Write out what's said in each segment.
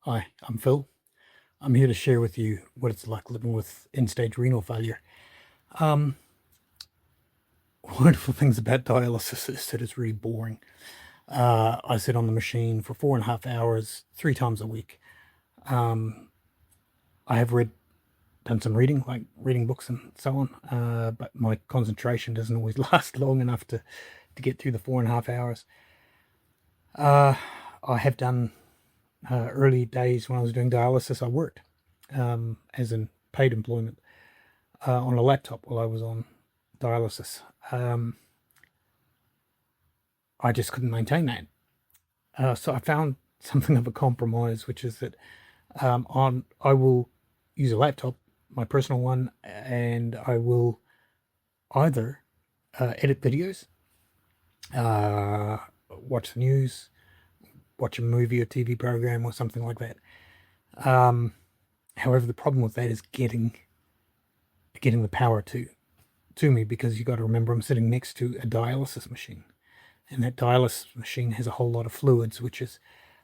Hi, I'm Phil. I'm here to share with you what it's like living with end-stage renal failure. Um, Wonderful things about dialysis is that it's really boring. I sit on the machine for 4.5 hours, 3 times a week. Um, I have done some reading, like reading books and so on, but my concentration doesn't always last long enough to get through the 4.5 hours. I have done early days when I was doing dialysis. I worked as in paid employment on a laptop while I was on dialysis. Um, I just couldn't maintain that. So I found something of a compromise, which is that I will use a laptop, my personal one, and I will either edit videos, watch the news, watch a movie or TV program or something like that. However, the problem with that is getting the power to me, because you got to remember I'm sitting next to a dialysis machine, and that dialysis machine has a whole lot of fluids, which is,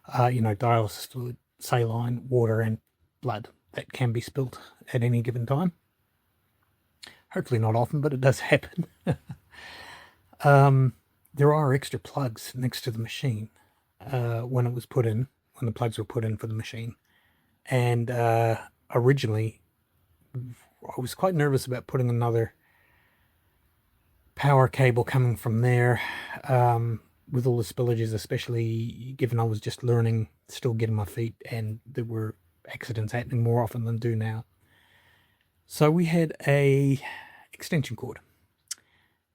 dialysis fluid, saline, water, and blood that can be spilt at any given time. Hopefully not often, but it does happen. There are extra plugs next to the machine when the plugs were put in for the machine. And originally, I was quite nervous about putting another power cable coming from there, with all the spillages, especially given I was just learning, still getting my feet, and there were accidents happening more often than do now. So we had a extension cord,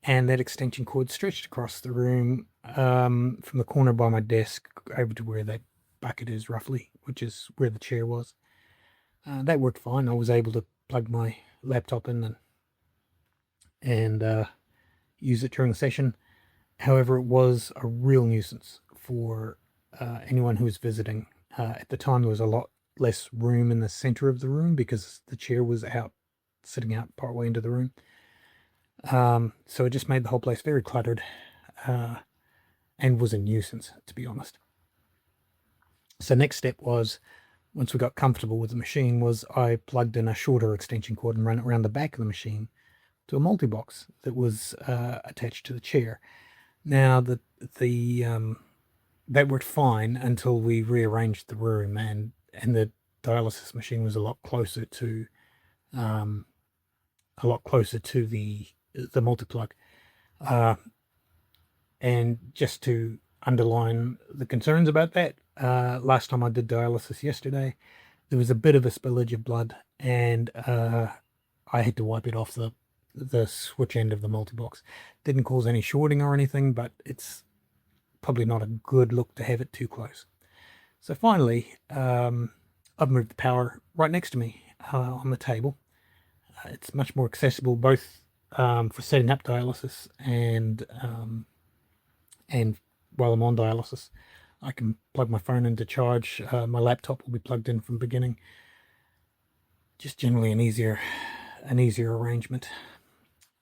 and that extension cord stretched across the room, from the corner by my desk over to where that bucket is roughly, which is where the chair was. That worked fine. I was able to plug my laptop in and use it during the session. However, it was a real nuisance for anyone who was visiting. At the time, there was a lot less room in the center of the room because the chair was sitting out partway into the room. So it just made the whole place very cluttered, and was a nuisance, to be honest. So next step was, once we got comfortable with the machine, was I plugged in a shorter extension cord and ran it around the back of the machine to a multi-box that was attached to the chair. Now, that worked fine until we rearranged the room, and the dialysis machine was a lot closer to the multi-plug. And just to underline the concerns about that, last time I did dialysis yesterday, there was a bit of a spillage of blood, and I had to wipe it off the switch end of the multi-box. Didn't cause any shorting or anything, but it's probably not a good look to have it too close. So finally, I've moved the power right next to me on the table. It's much more accessible, both for setting up dialysis and while I'm on dialysis. I can plug my phone into charge. My laptop will be plugged in from the beginning. Just generally an easier arrangement.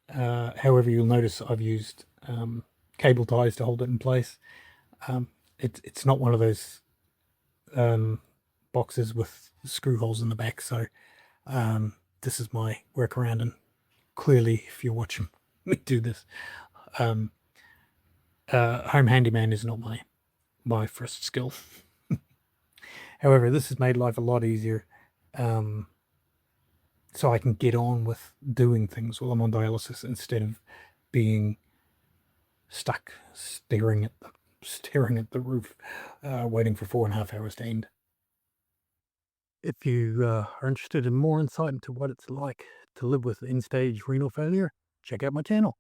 However, you'll notice I've used cable ties to hold it in place. It's not one of those boxes with screw holes in the back, so this is my workaround. And clearly, if you're watching me do this, home handyman is not my first skill. However, this has made life a lot easier, so I can get on with doing things while I'm on dialysis instead of being stuck staring at the roof, waiting for 4.5 hours to end. If you are interested in more insight into what it's like to live with end-stage renal failure, check out my channel.